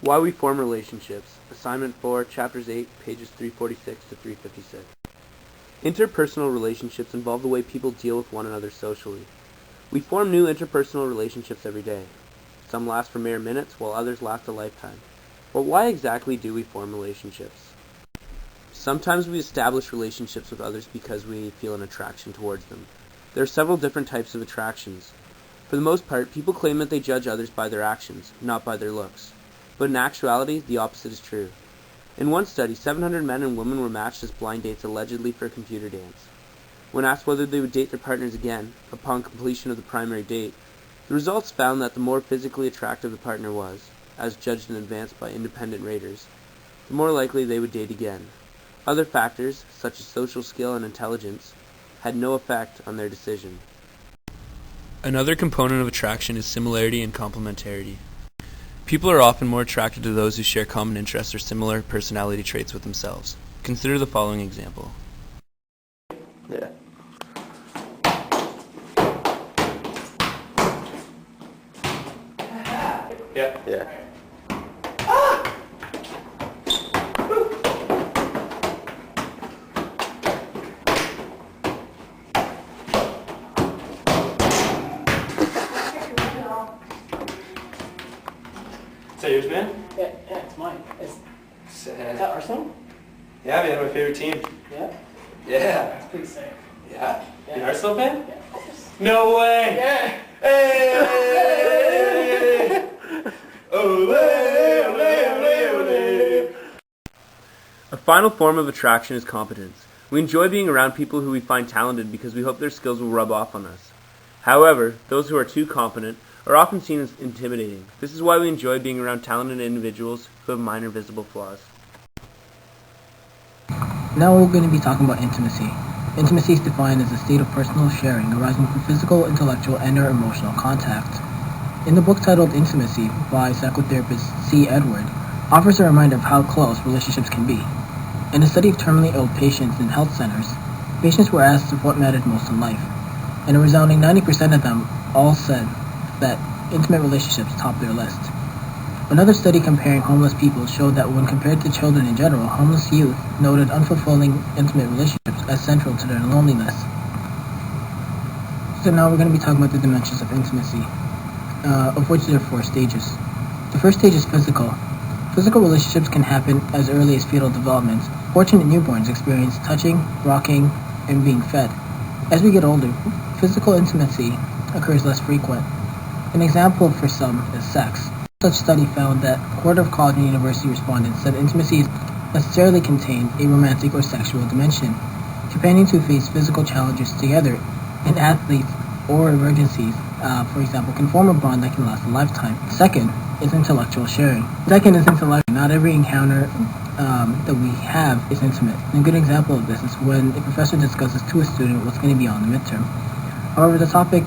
Why we form relationships. Assignment 4, Chapters 8, pages 346 to 356. Interpersonal relationships involve the way people deal with one another socially. We form new interpersonal relationships every day. Some last for mere minutes, while others last a lifetime. But why exactly do we form relationships? Sometimes we establish relationships with others because we feel an attraction towards them. There are several different types of attractions. For the most part, people claim that they judge others by their actions, not by their looks. But in actuality, the opposite is true. In one study, 700 men and women were matched as blind dates allegedly for a computer dance. When asked whether they would date their partners again, upon completion of the primary date, the results found that the more physically attractive the partner was, as judged in advance by independent raters, the more likely they would date again. Other factors, such as social skill and intelligence, had no effect on their decision. Another component of attraction is similarity and complementarity. People are often more attracted to those who share common interests or similar personality traits with themselves. Consider the following example. Yeah. Yeah. Is that yours, man? Yeah, it's mine. Is Sad. that Arsenal? Yeah, man, my favorite team. Yeah? Yeah. That's pretty sick. Yeah? Yeah. You an Arsenal fan? Yeah, of course. No way! Yeah! Hey! Ole, ole, ole, ole. A final form of attraction is competence. We enjoy being around people who we find talented because we hope their skills will rub off on us. However, those who are too competent are often seen as intimidating. This is why we enjoy being around talented individuals who have minor visible flaws. Now we're going to be talking about intimacy. Intimacy is defined as a state of personal sharing arising from physical, intellectual, and/or emotional contact. In the book titled Intimacy by psychotherapist C. Edward, offers a reminder of how close relationships can be. In a study of terminally ill patients in health centers, patients were asked what mattered most in life, and a resounding 90% of them all said that intimate relationships topped their list. Another study comparing homeless people showed that when compared to children in general, homeless youth noted unfulfilling intimate relationships as central to their loneliness. So now we're going to be talking about the dimensions of intimacy, of which there are 4 stages. The first stage is physical. Physical relationships can happen as early as fetal development. Fortunate newborns experience touching, rocking, and being fed. As we get older, physical intimacy occurs less frequent. An example for some is sex. Such study found that a quarter of college and university respondents said intimacy necessarily contained a romantic or sexual dimension. Companions who face physical challenges together, and athletes or emergencies, for example, can form a bond that can last a lifetime. Second is intellectual sharing. Second is intellectual. Not every encounter that we have is intimate. And a good example of this is when a professor discusses to a student what's going to be on the midterm. However, the topic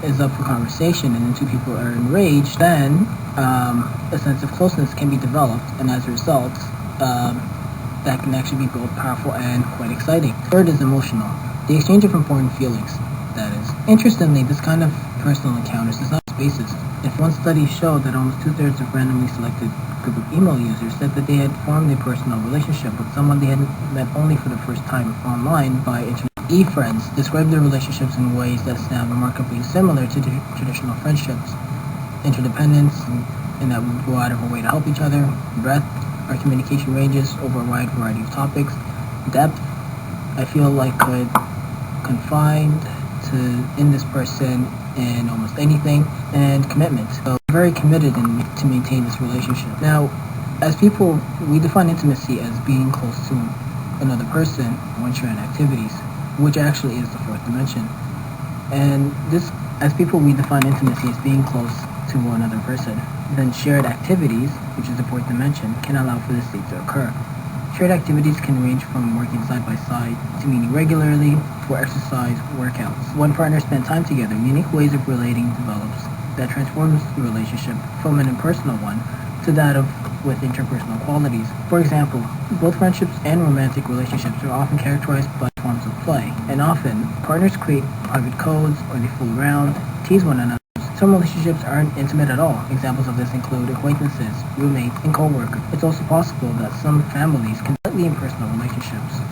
is up for conversation and the 2 people are enraged, then a sense of closeness can be developed, and as a result, that can actually be both powerful and quite exciting. Third is emotional. The exchange of important feelings, that is. Interestingly, this kind of personal encounters is not basis. If one study showed that almost 2/3 of randomly selected group of email users said that they had formed a personal relationship with someone they had met only for the first time online by internet. E-friends describe their relationships in ways that sound remarkably similar to traditional friendships. Interdependence, in that we go out of our way to help each other. Breadth, our communication ranges over a wide variety of topics. Depth, I feel like could confine in this person in almost anything. And commitment, so very committed to maintain this relationship. Now, as people, we define intimacy as being close to another person when sharing activities, which actually is the 4th dimension. And this, as people, we define intimacy as being close to another person. Then shared activities, which is the 4th dimension, can allow for this state to occur. Shared activities can range from working side by side to meeting regularly for exercise workouts. When partners spend time together, unique ways of relating develops that transforms the relationship from an impersonal one to that of with interpersonal qualities. For example, both friendships and romantic relationships are often characterized by play, and often partners create private codes or they fool around, tease one another some relationships aren't intimate at all. Examples of this include acquaintances, roommates, and co-workers. It's also possible that some families can be slightly impersonal relationships.